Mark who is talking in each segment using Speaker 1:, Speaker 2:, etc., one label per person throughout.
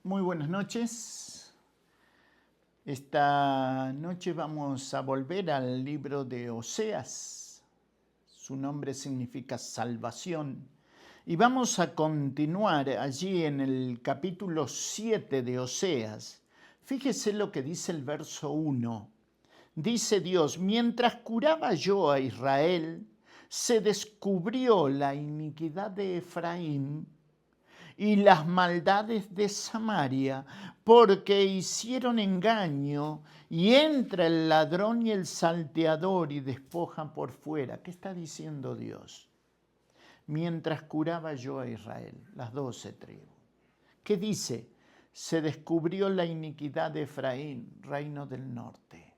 Speaker 1: Muy buenas noches. Esta noche vamos a volver al libro de Oseas. Su nombre significa salvación. Y vamos a continuar allí en el capítulo 7 de Oseas. Fíjese lo que dice el verso 1. Dice Dios: mientras curaba yo a Israel, se descubrió la iniquidad de Efraín y las maldades de Samaria, porque hicieron engaño, y entra el ladrón y el salteador y despojan por fuera. ¿Qué está diciendo Dios? Mientras curaba yo a Israel, las 12 tribus. ¿Qué dice? Se descubrió la iniquidad de Efraín, reino del norte.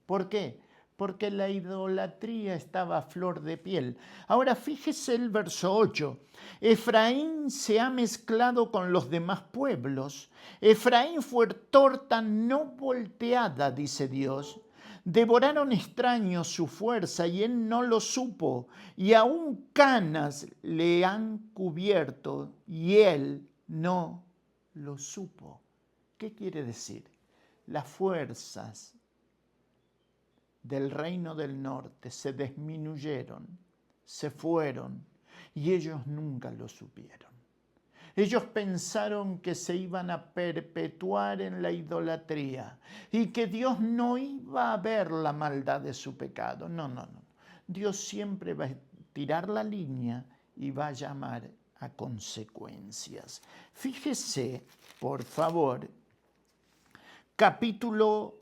Speaker 1: ¿Por qué? Porque la idolatría estaba a flor de piel. Ahora fíjese el verso 8. Efraín se ha mezclado con los demás pueblos. Efraín fue torta no volteada, dice Dios. Devoraron extraños su fuerza y él no lo supo. Y aún canas le han cubierto y él no lo supo. ¿Qué quiere decir? Las fuerzas del reino del norte se disminuyeron, se fueron, y ellos nunca lo supieron. Ellos pensaron que se iban a perpetuar en la idolatría y que Dios no iba a ver la maldad de su pecado. No. Dios siempre va a tirar la línea y va a llamar a consecuencias. Fíjese, por favor, capítulo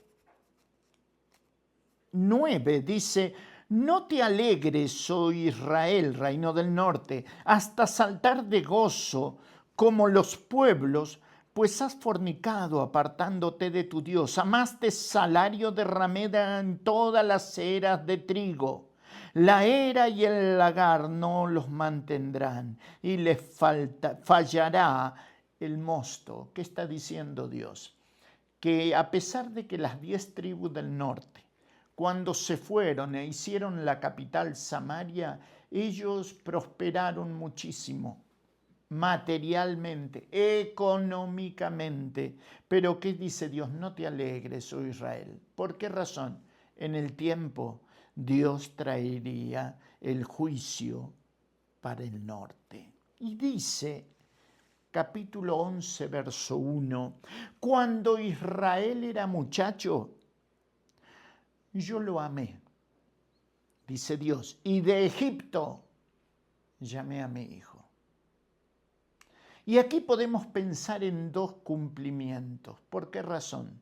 Speaker 1: 9 dice: no te alegres, oh Israel, reino del norte, hasta saltar de gozo como los pueblos, pues has fornicado apartándote de tu Dios. Amaste salario de ramera en todas las eras de trigo. La era y el lagar no los mantendrán, y les fallará el mosto. ¿Qué está diciendo Dios? Que a pesar de que las 10 tribus del norte, cuando se fueron e hicieron la capital Samaria, ellos prosperaron muchísimo, materialmente, económicamente. Pero ¿qué dice Dios? No te alegres, oh Israel. ¿Por qué razón? En el tiempo Dios traería el juicio para el norte. Y dice, capítulo 11, verso 1, cuando Israel era muchacho, yo lo amé, dice Dios, y de Egipto llamé a mi hijo. Y aquí podemos pensar en dos cumplimientos. ¿Por qué razón?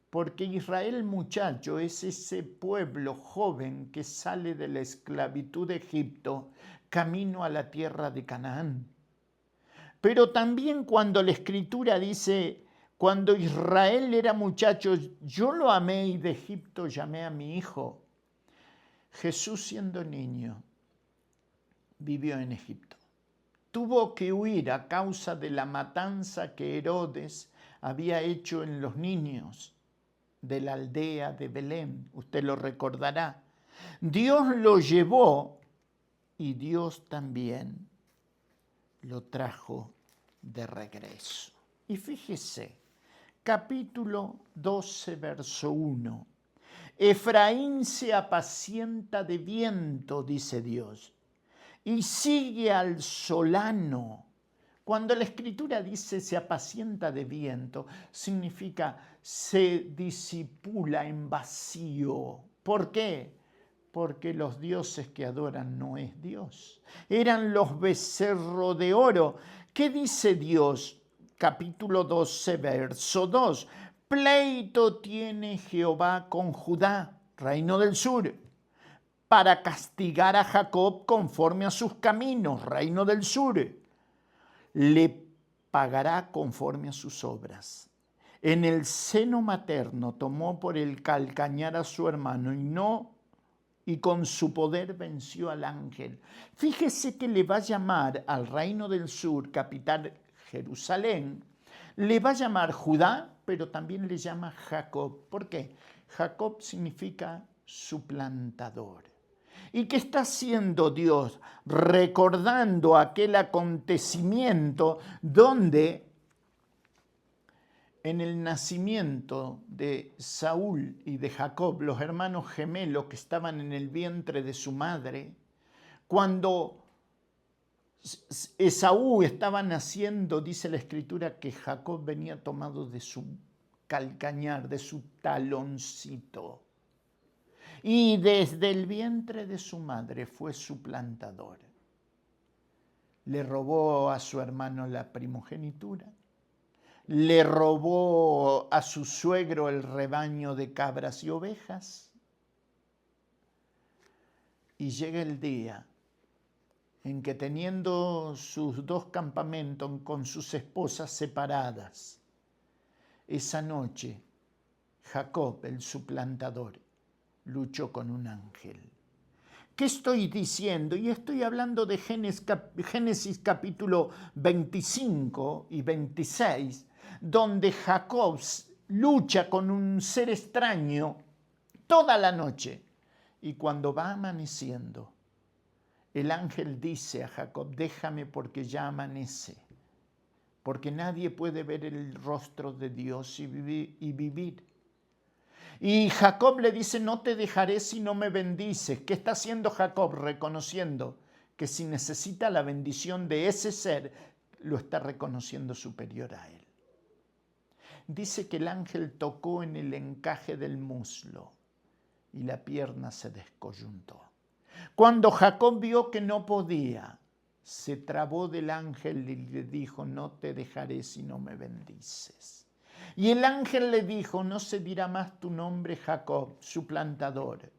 Speaker 1: Porque Israel muchacho es ese pueblo joven que sale de la esclavitud de Egipto camino a la tierra de Canaán. Pero también cuando la Escritura dice: cuando Israel era muchacho, yo lo amé y de Egipto llamé a mi hijo. Jesús, siendo niño, vivió en Egipto. Tuvo que huir a causa de la matanza que Herodes había hecho en los niños de la aldea de Belén. Usted lo recordará. Dios lo llevó y Dios también lo trajo de regreso. Y fíjese, capítulo 12, verso 1. Efraín se apacienta de viento, dice Dios, y sigue al solano. Cuando la Escritura dice se apacienta de viento, significa se disipula en vacío. ¿Por qué? Porque los dioses que adoran no es Dios. Eran los becerros de oro. ¿Qué dice Dios? Capítulo 12, verso 2. Pleito tiene Jehová con Judá, reino del sur, para castigar a Jacob conforme a sus caminos, reino del sur. Le pagará conforme a sus obras. En el seno materno tomó por el calcañar a su hermano y con su poder venció al ángel. Fíjese que le va a llamar al reino del sur, capital Jerusalén, le va a llamar Judá, pero también le llama Jacob. ¿Por qué? Jacob significa suplantador. ¿Y qué está haciendo Dios? Recordando aquel acontecimiento donde en el nacimiento de Saúl y de Jacob, los hermanos gemelos que estaban en el vientre de su madre, cuando Esaú estaba naciendo, dice la Escritura que Jacob venía tomado de su calcañar, de su taloncito. Y desde el vientre de su madre fue suplantador. Le robó a su hermano la primogenitura. Le robó a su suegro el rebaño de cabras y ovejas. Y llega el día en que, teniendo sus dos campamentos con sus esposas separadas, esa noche Jacob, el suplantador, luchó con un ángel. ¿Qué estoy diciendo? Y estoy hablando de Génesis capítulo 25 y 26, donde Jacob lucha con un ser extraño toda la noche. Y cuando va amaneciendo, el ángel dice a Jacob: déjame porque ya amanece, porque nadie puede ver el rostro de Dios y vivir. Y Jacob le dice: no te dejaré si no me bendices. ¿Qué está haciendo Jacob? Reconociendo que si necesita la bendición de ese ser, lo está reconociendo superior a él. Dice que el ángel tocó en el encaje del muslo y la pierna se descoyuntó. Cuando Jacob vio que no podía, se trabó del ángel y le dijo: no te dejaré si no me bendices. Y el ángel le dijo: no se dirá más tu nombre Jacob, suplantador,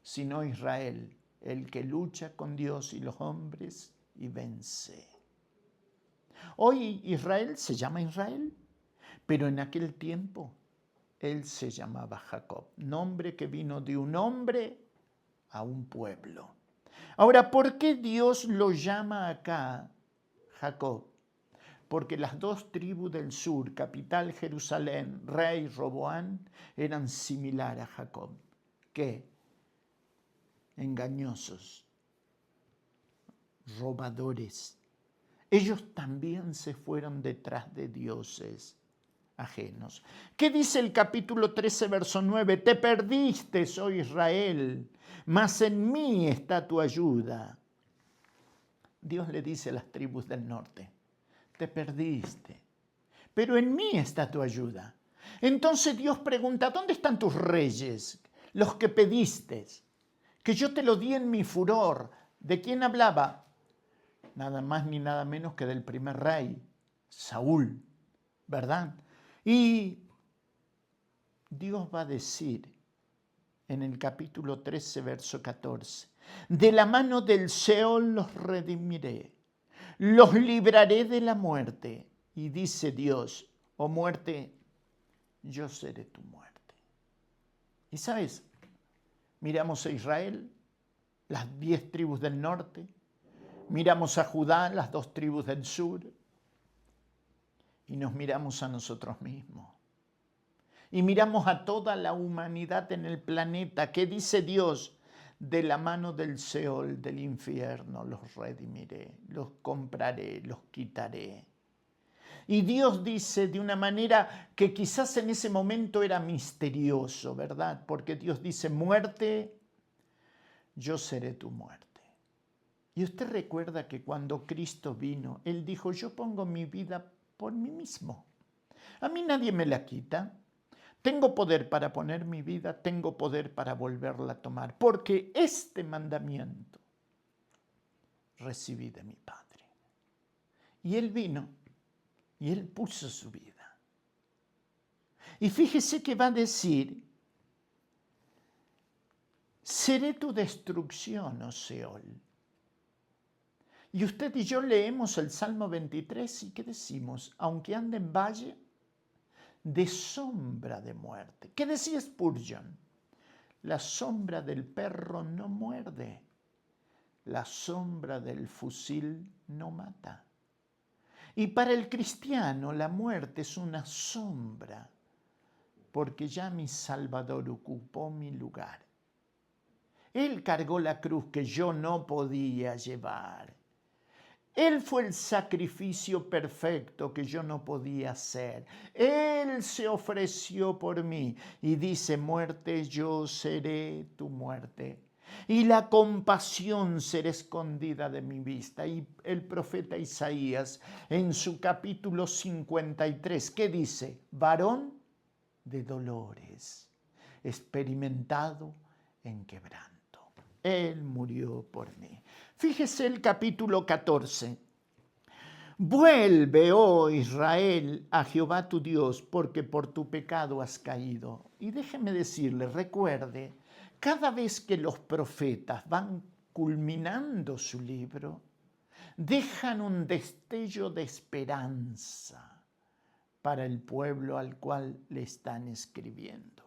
Speaker 1: sino Israel, el que lucha con Dios y los hombres y vence. Hoy Israel se llama Israel, pero en aquel tiempo él se llamaba Jacob, nombre que vino de un hombre a un pueblo. Ahora, ¿por qué Dios lo llama acá Jacob? Porque las dos tribus del sur, capital Jerusalén, rey Roboán, eran similares a Jacob. ¿Qué? Engañosos, robadores. Ellos también se fueron detrás de dioses ajenos. ¿Qué dice el capítulo 13, verso 9? Te perdiste, oh Israel, mas en mí está tu ayuda. Dios le dice a las tribus del norte: te perdiste, pero en mí está tu ayuda. Entonces Dios pregunta: ¿dónde están tus reyes, los que pediste? Que yo te lo di en mi furor. ¿De quién hablaba? Nada más ni nada menos que del primer rey, Saúl, ¿verdad? Y Dios va a decir en el capítulo 13, verso 14, de la mano del Seol los redimiré, los libraré de la muerte. Y dice Dios: oh muerte, yo seré tu muerte. Y sabes, miramos a Israel, las 10 tribus del norte, miramos a Judá, las 2 tribus del sur, y nos miramos a nosotros mismos. Y miramos a toda la humanidad en el planeta. ¿Qué dice Dios? De la mano del Seol, del infierno, los redimiré, los compraré, los quitaré. Y Dios dice de una manera que quizás en ese momento era misterioso, ¿verdad? Porque Dios dice: muerte, yo seré tu muerte. Y usted recuerda que cuando Cristo vino, Él dijo: yo pongo mi vida por mí mismo. A mí nadie me la quita. Tengo poder para poner mi vida, tengo poder para volverla a tomar, porque este mandamiento recibí de mi Padre. Y Él vino y Él puso su vida. Y fíjese que va a decir: seré tu destrucción, oh Seol. Y usted y yo leemos el Salmo 23 y ¿qué decimos? Aunque ande en valle de sombra de muerte. ¿Qué decía Spurgeon? La sombra del perro no muerde, la sombra del fusil no mata. Y para el cristiano la muerte es una sombra, porque ya mi Salvador ocupó mi lugar. Él cargó la cruz que yo no podía llevar. Él fue el sacrificio perfecto que yo no podía hacer. Él se ofreció por mí y dice, muerte, yo seré tu muerte. Y la compasión será escondida de mi vista. Y el profeta Isaías, en su capítulo 53, ¿qué dice? Varón de dolores, experimentado en quebranto. Él murió por mí. Fíjese el capítulo 14. Vuelve, oh Israel, a Jehová tu Dios, porque por tu pecado has caído. Y déjeme decirle, recuerde, cada vez que los profetas van culminando su libro, dejan un destello de esperanza para el pueblo al cual le están escribiendo.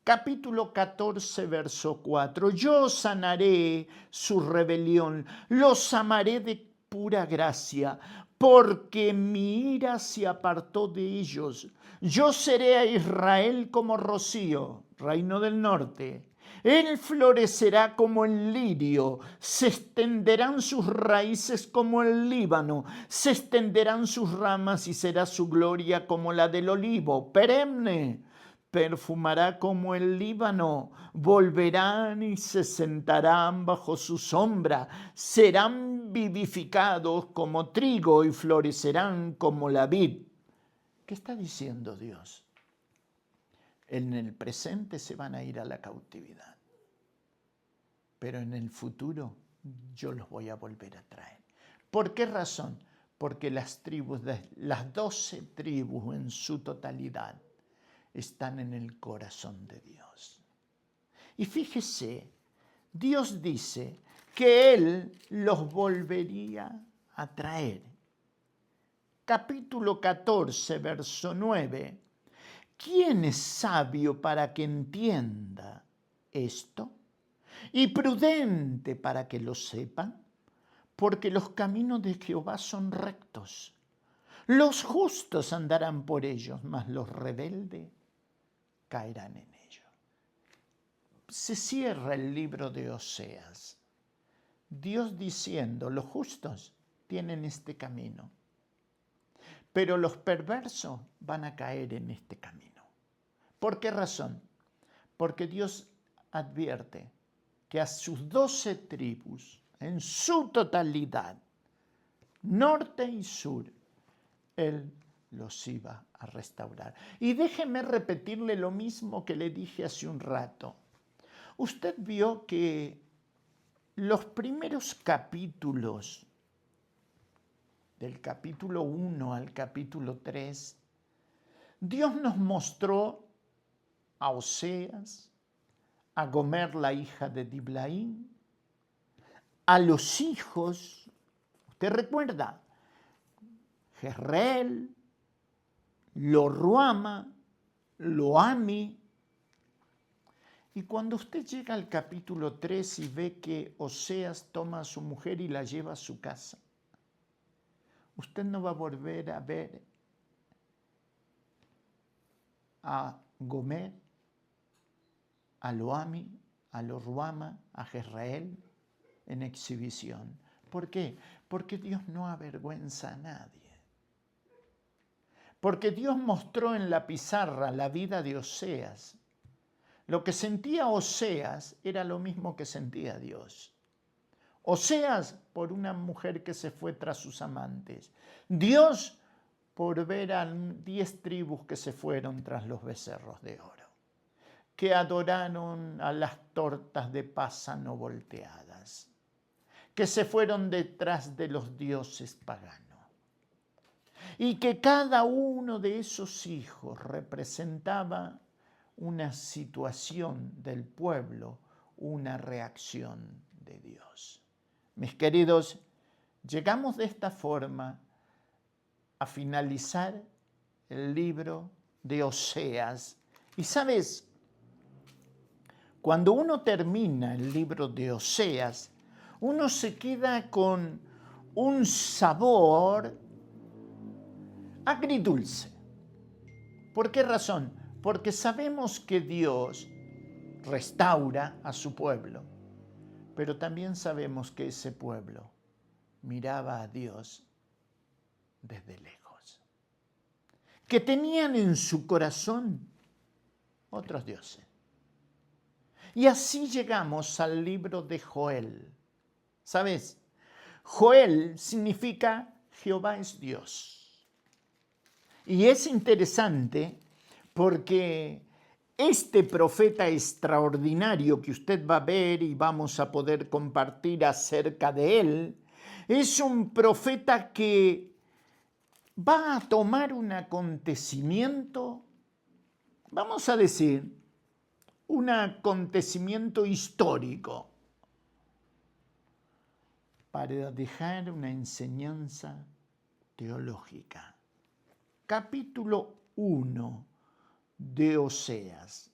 Speaker 1: Capítulo 14, verso 4. Yo sanaré su rebelión, los amaré de pura gracia, porque mi ira se apartó de ellos. Yo seré a Israel como rocío, reino del norte. Él florecerá como el lirio, se extenderán sus raíces como el Líbano, se extenderán sus ramas y será su gloria como la del olivo, perenne. Perfumará como el Líbano, volverán y se sentarán bajo su sombra, serán vivificados como trigo y florecerán como la vid. ¿Qué está diciendo Dios? En el presente se van a ir a la cautividad, pero en el futuro yo los voy a volver a traer. ¿Por qué razón? Porque las 12 tribus en su totalidad, están en el corazón de Dios. Y fíjese, Dios dice que Él los volvería a traer. Capítulo 14, verso 9. ¿Quién es sabio para que entienda esto? Y prudente para que lo sepan, porque los caminos de Jehová son rectos. Los justos andarán por ellos, mas los rebeldes caerán en ello. Se cierra el libro de Oseas, Dios diciendo, los justos tienen este camino, pero los perversos van a caer en este camino. ¿Por qué razón? Porque Dios advierte que a sus 12 tribus, en su totalidad, norte y sur, Él los iba a restaurar. Y déjeme repetirle lo mismo que le dije hace un rato. Usted vio que los primeros capítulos, del capítulo 1 al capítulo 3, Dios nos mostró a Oseas, a Gomer, la hija de Diblaim, a los hijos, ¿usted recuerda? Jezreel, Lo-Ruama, Lo-Ami. Y cuando usted llega al capítulo 3 y ve que Oseas toma a su mujer y la lleva a su casa, usted no va a volver a ver a Gomer, a Lo-Ami, a Lo-Ruama, a Jezreel en exhibición. ¿Por qué? Porque Dios no avergüenza a nadie. Porque Dios mostró en la pizarra la vida de Oseas. Lo que sentía Oseas era lo mismo que sentía Dios. Oseas por una mujer que se fue tras sus amantes. Dios por ver a 10 tribus que se fueron tras los becerros de oro, que adoraron a las tortas de pásano volteadas, que se fueron detrás de los dioses paganos. Y que cada uno de esos hijos representaba una situación del pueblo, una reacción de Dios. Mis queridos, llegamos de esta forma a finalizar el libro de Oseas. Y sabes, cuando uno termina el libro de Oseas, uno se queda con un sabor agridulce. ¿Por qué razón? Porque sabemos que Dios restaura a su pueblo, pero también sabemos que ese pueblo miraba a Dios desde lejos, que tenían en su corazón otros dioses. Y así llegamos al libro de Joel. ¿Sabes? Joel significa Jehová es Dios. Y es interesante porque este profeta extraordinario que usted va a ver y vamos a poder compartir acerca de él, es un profeta que va a tomar un acontecimiento, vamos a decir, un acontecimiento histórico, para dejar una enseñanza teológica. Capítulo 1 de Oseas.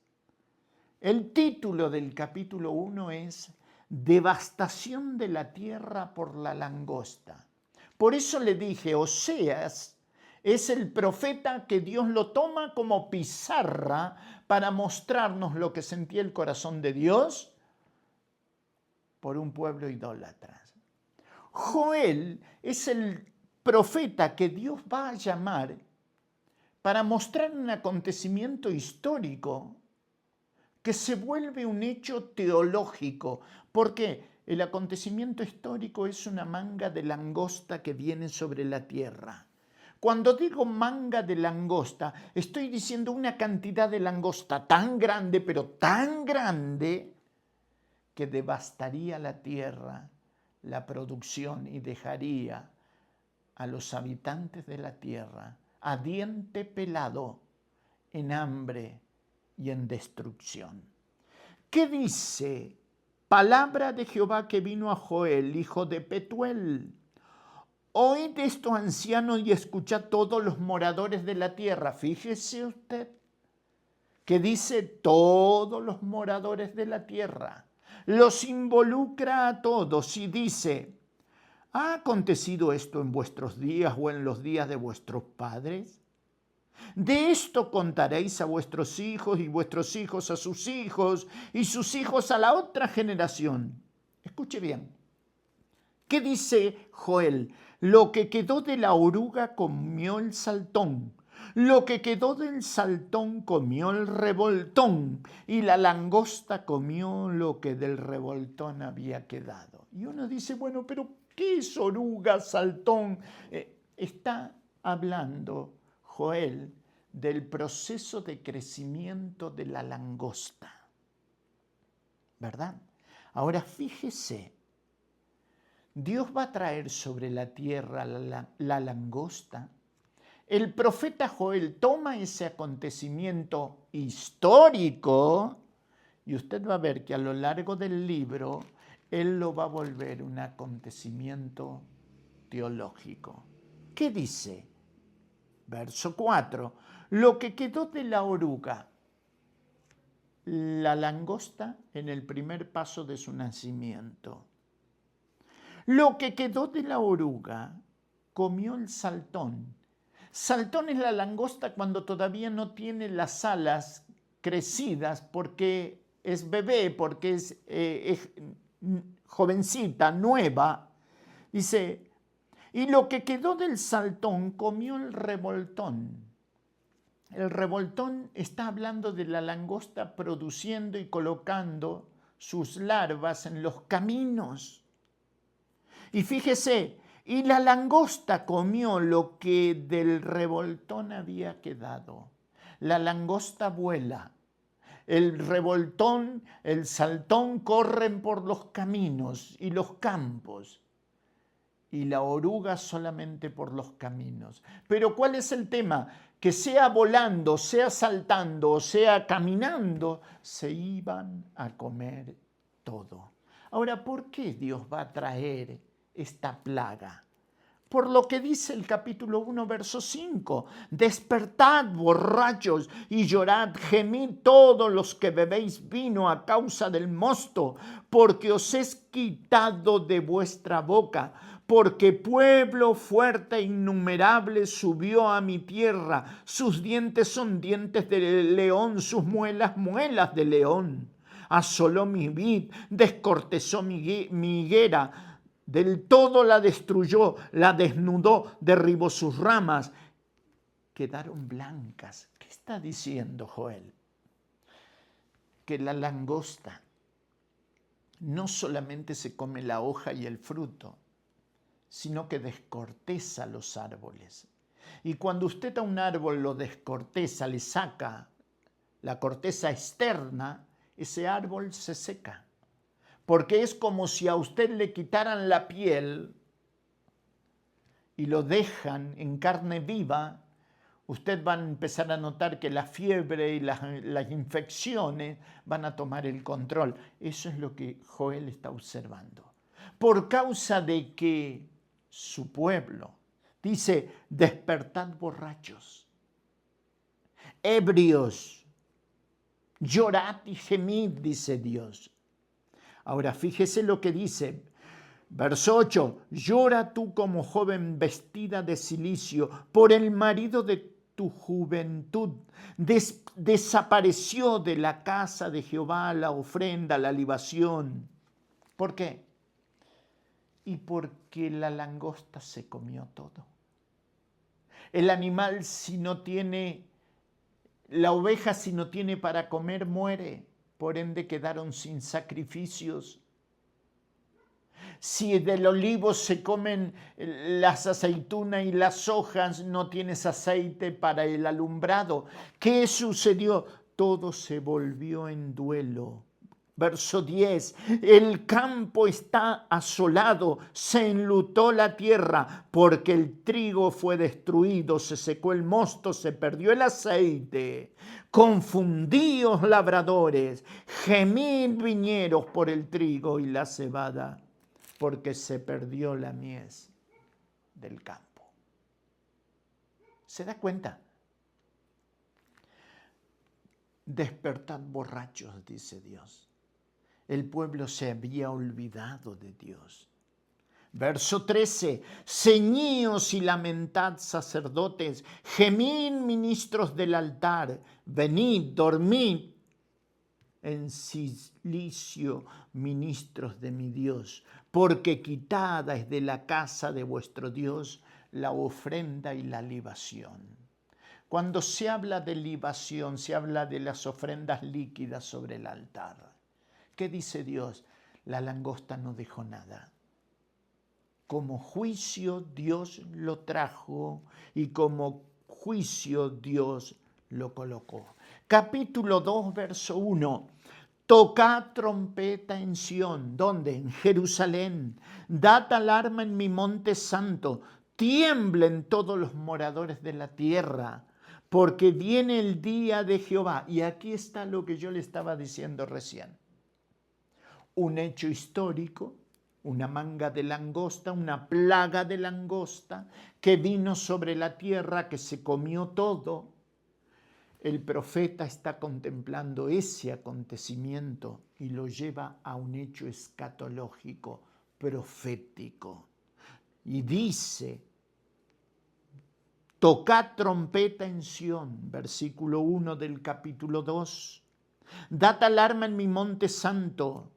Speaker 1: El título del capítulo 1 es Devastación de la tierra por la langosta. Por eso le dije, Oseas es el profeta que Dios lo toma como pizarra para mostrarnos lo que sentía el corazón de Dios por un pueblo idólatra. Joel es el profeta que Dios va a llamar para mostrar un acontecimiento histórico que se vuelve un hecho teológico. ¿Por qué? El acontecimiento histórico es una manga de langosta que viene sobre la tierra. Cuando digo manga de langosta, estoy diciendo una cantidad de langosta tan grande, pero tan grande, que devastaría la tierra, la producción, y dejaría a los habitantes de la tierra a diente pelado, en hambre y en destrucción. ¿Qué dice? Palabra de Jehová que vino a Joel, hijo de Petuel. Oíd esto, ancianos, y escuchad todos los moradores de la tierra. Fíjese usted que dice todos los moradores de la tierra. Los involucra a todos y dice, ¿ha acontecido esto en vuestros días o en los días de vuestros padres? De esto contaréis a vuestros hijos y vuestros hijos a sus hijos y sus hijos a la otra generación. Escuche bien. ¿Qué dice Joel? Lo que quedó de la oruga comió el saltón. Lo que quedó del saltón comió el revoltón, y la langosta comió lo que del revoltón había quedado. Y uno dice, bueno, pero ¿qué es oruga, saltón? Está hablando Joel del proceso de crecimiento de la langosta, ¿verdad? Ahora fíjese, Dios va a traer sobre la tierra la langosta. El profeta Joel toma ese acontecimiento histórico y usted va a ver que a lo largo del libro él lo va a volver un acontecimiento teológico. ¿Qué dice? Verso 4. Lo que quedó de la oruga, la langosta en el primer paso de su nacimiento. Lo que quedó de la oruga comió el saltón. Saltón es la langosta cuando todavía no tiene las alas crecidas porque es bebé, porque es jovencita, nueva. Dice, y lo que quedó del saltón comió el revoltón. El revoltón está hablando de la langosta produciendo y colocando sus larvas en los caminos. Y fíjese, y la langosta comió lo que del revoltón había quedado. La langosta vuela. El revoltón, el saltón corren por los caminos y los campos. Y la oruga solamente por los caminos. Pero ¿cuál es el tema? Que sea volando, sea saltando o sea caminando, se iban a comer todo. Ahora, ¿por qué Dios va a traer esta plaga? Por lo que dice el capítulo 1, verso 5. Despertad, borrachos, y llorad, gemid todos los que bebéis vino a causa del mosto, porque os es quitado de vuestra boca. Porque pueblo fuerte e innumerable subió a mi tierra. Sus dientes son dientes de león, sus muelas, muelas de león. Asoló mi vid, descortezó mi higuera, del todo la destruyó, la desnudó, derribó sus ramas, quedaron blancas. ¿Qué está diciendo Joel? Que la langosta no solamente se come la hoja y el fruto, sino que descorteza los árboles. Y cuando usted a un árbol lo descorteza, le saca la corteza externa, ese árbol se seca. Porque es como si a usted le quitaran la piel y lo dejan en carne viva. Usted va a empezar a notar que la fiebre y las infecciones van a tomar el control. Eso es lo que Joel está observando. Por causa de que su pueblo, dice, despertad borrachos, ebrios, llorad y gemid, dice Dios. Ahora fíjese lo que dice, verso 8, llora tú como joven vestida de cilicio por el marido de tu juventud. Desapareció de la casa de Jehová la ofrenda, la libación. ¿Por qué? Y porque la langosta se comió todo. El animal si no tiene, la oveja si no tiene para comer muere, por ende quedaron sin sacrificios. Si del olivo se comen las aceitunas y las hojas, no tienes aceite para el alumbrado. ¿Qué sucedió? Todo se volvió en duelo. Verso 10, el campo está asolado, se enlutó la tierra, porque el trigo fue destruido, se secó el mosto, se perdió el aceite. Confundíos labradores, gemid viñeros por el trigo y la cebada, porque se perdió la mies del campo. ¿Se da cuenta? Despertad borrachos, dice Dios. El pueblo se había olvidado de Dios. Verso 13, ceñíos y lamentad sacerdotes, gemid ministros del altar, venid, dormid en silicio ministros de mi Dios, porque quitada es de la casa de vuestro Dios la ofrenda y la libación. Cuando se habla de libación, se habla de las ofrendas líquidas sobre el altar. ¿Qué dice Dios? La langosta no dejó nada. Como juicio Dios lo trajo y como juicio Dios lo colocó. Capítulo 2, verso 1. Tocad trompeta en Sión. ¿Dónde? En Jerusalén. Dad alarma en mi monte santo. Tiemblen todos los moradores de la tierra, porque viene el día de Jehová. Y aquí está lo que yo le estaba diciendo recién. Un hecho histórico, una manga de langosta, una plaga de langosta que vino sobre la tierra, que se comió todo. El profeta está contemplando ese acontecimiento y lo lleva a un hecho escatológico, profético. Y dice, tocad trompeta en Sión, versículo 1 del capítulo 2. Dad alarma en mi monte santo.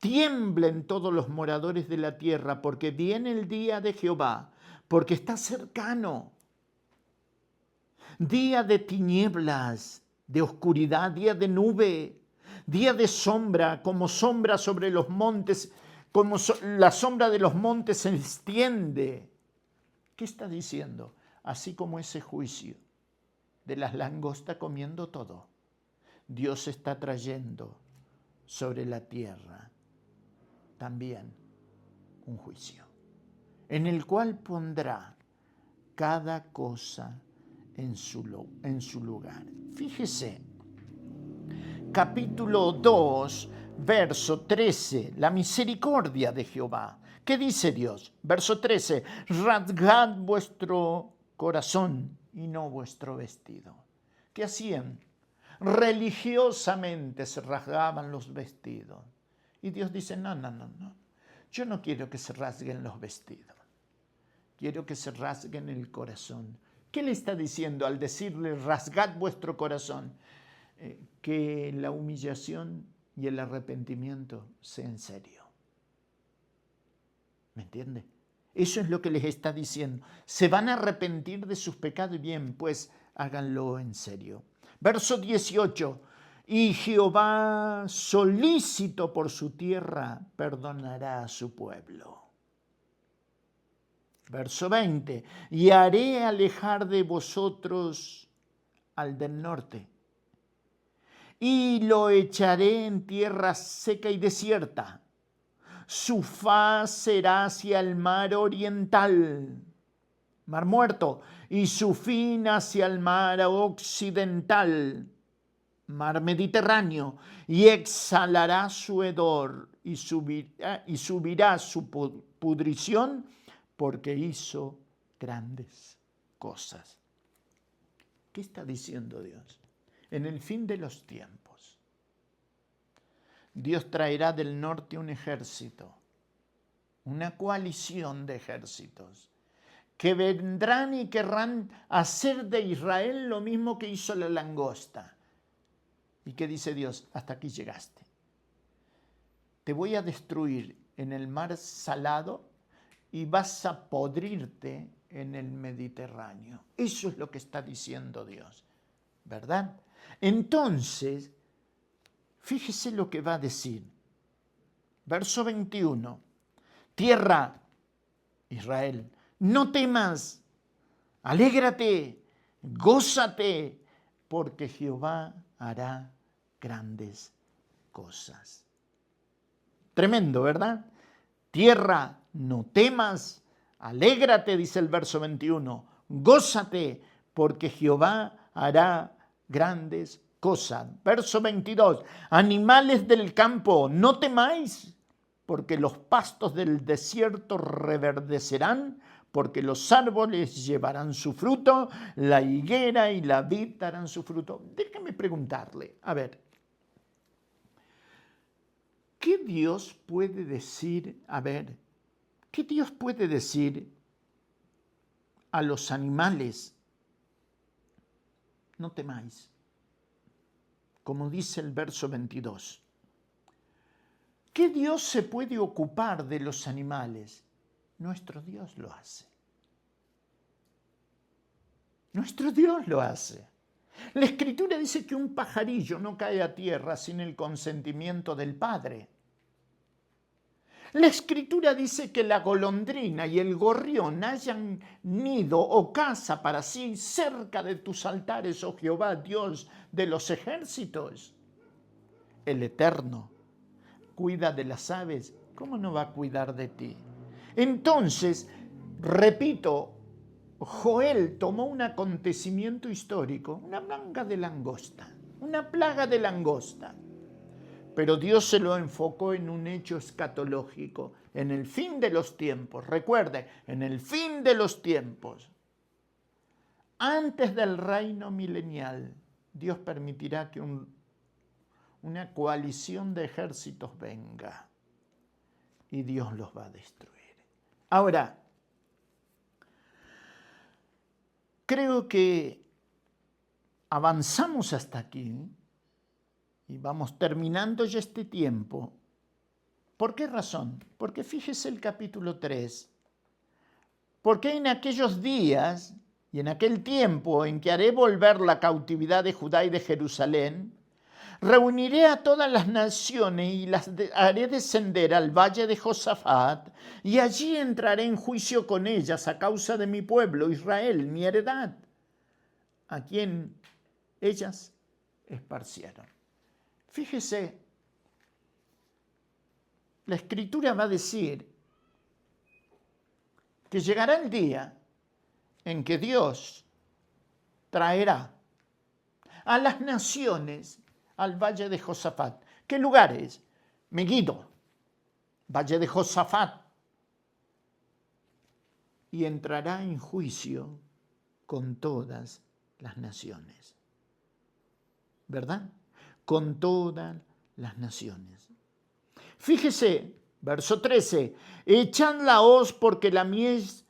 Speaker 1: Tiemblen todos los moradores de la tierra, porque viene el día de Jehová, porque está cercano. Día de tinieblas, de oscuridad, día de nube, día de sombra, como sombra sobre los montes, como la sombra de los montes se extiende. ¿Qué está diciendo? Así como ese juicio de las langostas comiendo todo, Dios está trayendo sobre la tierra también un juicio, en el cual pondrá cada cosa en su lugar. Fíjese, capítulo 2, verso 13, la misericordia de Jehová. ¿Qué dice Dios? Verso 13, rasgad vuestro corazón y no vuestro vestido. ¿Qué hacían? Religiosamente se rasgaban los vestidos. Y Dios dice, no. Yo no quiero que se rasguen los vestidos. Quiero que se rasguen el corazón. ¿Qué le está diciendo al decirle rasgad vuestro corazón? Que la humillación y el arrepentimiento sea en serio. ¿Me entiende? Eso es lo que les está diciendo. Se van a arrepentir de sus pecados y bien, pues háganlo en serio. Verso 18. Y Jehová, solícito por su tierra, perdonará a su pueblo. Verso 20. Y haré alejar de vosotros al del norte, y lo echaré en tierra seca y desierta. Su faz será hacia el mar oriental, mar Muerto, y su fin hacia el mar occidental, mar Mediterráneo, y exhalará su hedor y subirá su pudrición, porque hizo grandes cosas. ¿Qué está diciendo Dios? En el fin de los tiempos, Dios traerá del norte un ejército, una coalición de ejércitos, que vendrán y querrán hacer de Israel lo mismo que hizo la langosta. ¿Y qué dice Dios? Hasta aquí llegaste. Te voy a destruir en el mar salado y vas a podrirte en el Mediterráneo. Eso es lo que está diciendo Dios, ¿verdad? Entonces, fíjese lo que va a decir. Verso 21. Tierra, Israel, no temas, alégrate, gózate, porque Jehová hará grandes cosas. Tremendo, ¿verdad? Tierra, no temas, alégrate, dice el verso 21, gózate, porque Jehová hará grandes cosas. Verso 22, animales del campo, no temáis, porque los pastos del desierto reverdecerán, porque los árboles llevarán su fruto, la higuera y la vid darán su fruto. Déjame preguntarle, a ver, ¿qué Dios puede decir, qué Dios puede decir a los animales? No temáis, como dice el verso 22. ¿Qué Dios se puede ocupar de los animales? Nuestro Dios lo hace. Nuestro Dios lo hace. La Escritura dice que un pajarillo no cae a tierra sin el consentimiento del Padre. La Escritura dice que la golondrina y el gorrión hayan nido o casa para sí cerca de tus altares, oh Jehová, Dios de los ejércitos. El Eterno cuida de las aves, ¿cómo no va a cuidar de ti? Entonces, repito, Joel tomó un acontecimiento histórico, una plaga de langosta, pero Dios se lo enfocó en un hecho escatológico, en el fin de los tiempos. Recuerde, en el fin de los tiempos, antes del reino milenial, Dios permitirá que una coalición de ejércitos venga y Dios los va a destruir. Ahora, creo que avanzamos hasta aquí y vamos terminando ya este tiempo. ¿Por qué razón? Porque fíjese el capítulo 3. Porque en aquellos días y en aquel tiempo en que haré volver la cautividad de Judá y de Jerusalén, reuniré a todas las naciones y las haré descender al valle de Josafat, y allí entraré en juicio con ellas a causa de mi pueblo Israel, mi heredad, a quien ellas esparcieron. Fíjese, la Escritura va a decir que llegará el día en que Dios traerá a las naciones al valle de Josafat. ¿Qué lugar es? Megiddo, valle de Josafat. Y entrará en juicio con todas las naciones. ¿Verdad? Con todas las naciones. Fíjese, verso 13, echad la hoz porque la mies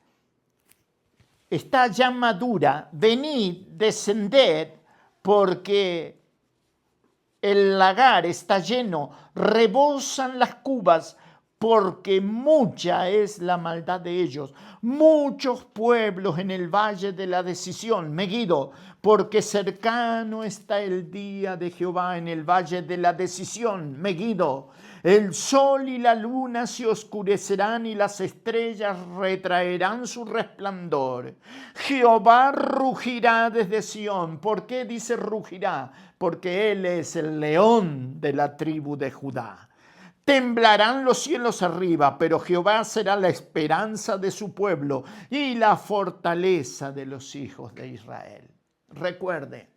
Speaker 1: está ya madura, venid, descended, porque el lagar está lleno, rebosan las cubas, porque mucha es la maldad de ellos. Muchos pueblos en el valle de la decisión, Megiddo, porque cercano está el día de Jehová en el valle de la decisión, Megiddo. El sol y la luna se oscurecerán y las estrellas retraerán su resplandor. Jehová rugirá desde Sión. ¿Por qué dice rugirá? Porque Él es el león de la tribu de Judá. Temblarán los cielos arriba, pero Jehová será la esperanza de su pueblo y la fortaleza de los hijos de Israel. Recuerde,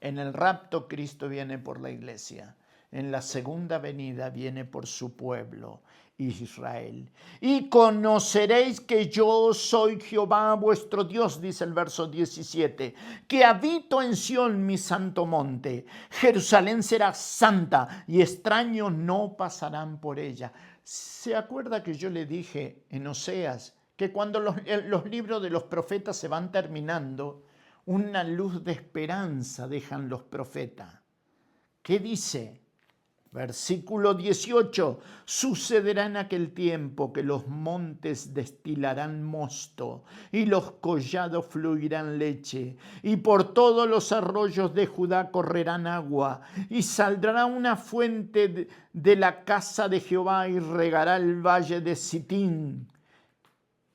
Speaker 1: en el rapto Cristo viene por la iglesia. En la segunda venida viene por su pueblo, Israel. Y conoceréis que yo soy Jehová vuestro Dios, dice el verso 17, que habito en Sión, mi santo monte. Jerusalén será santa y extraños no pasarán por ella. ¿Se acuerda que yo le dije en Oseas que cuando los libros de los profetas se van terminando, una luz de esperanza dejan los profetas? ¿Qué dice? Versículo 18, sucederá en aquel tiempo que los montes destilarán mosto y los collados fluirán leche y por todos los arroyos de Judá correrán agua y saldrá una fuente de la casa de Jehová y regará el valle de Sitín.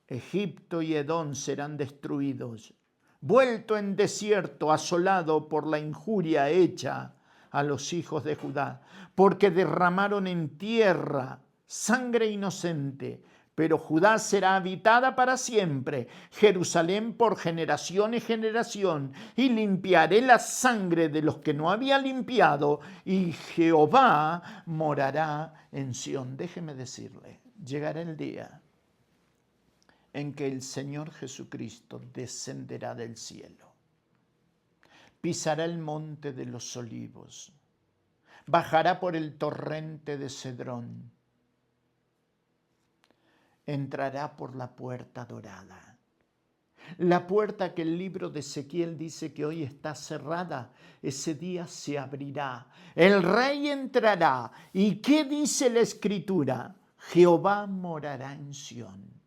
Speaker 1: Egipto y Edom serán destruidos, vuelto en desierto, asolado por la injuria hecha a los hijos de Judá, porque derramaron en tierra sangre inocente, pero Judá será habitada para siempre, Jerusalén por generación y generación, y limpiaré la sangre de los que no había limpiado, y Jehová morará en Sión. Déjeme decirle, llegará el día en que el Señor Jesucristo descenderá del cielo. Pisará el monte de los olivos, bajará por el torrente de Cedrón, entrará por la puerta dorada. La puerta que el libro de Ezequiel dice que hoy está cerrada, ese día se abrirá. El rey entrará. ¿Y qué dice la Escritura? Jehová morará en Sión.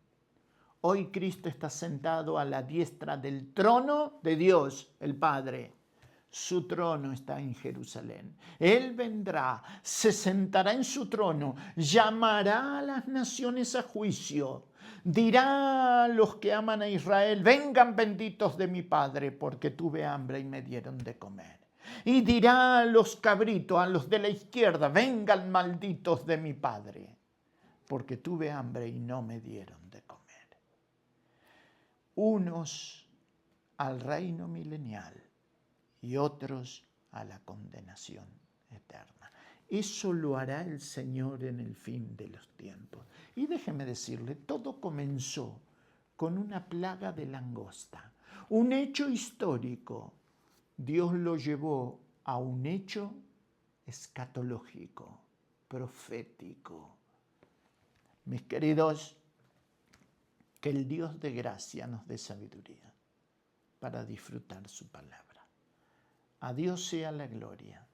Speaker 1: Hoy Cristo está sentado a la diestra del trono de Dios, el Padre. Su trono está en Jerusalén. Él vendrá, se sentará en su trono, llamará a las naciones a juicio. Dirá a los que aman a Israel, vengan benditos de mi Padre, porque tuve hambre y me dieron de comer. Y dirá a los cabritos, a los de la izquierda, vengan malditos de mi Padre, porque tuve hambre y no me dieron de comer. Unos al reino milenial y otros a la condenación eterna. Eso lo hará el Señor en el fin de los tiempos. Y déjeme decirle, todo comenzó con una plaga de langosta, un hecho histórico. Dios lo llevó a un hecho escatológico, profético. Mis queridos, que el Dios de gracia nos dé sabiduría para disfrutar su palabra. A Dios sea la gloria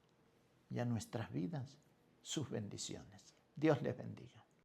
Speaker 1: y a nuestras vidas sus bendiciones. Dios les bendiga.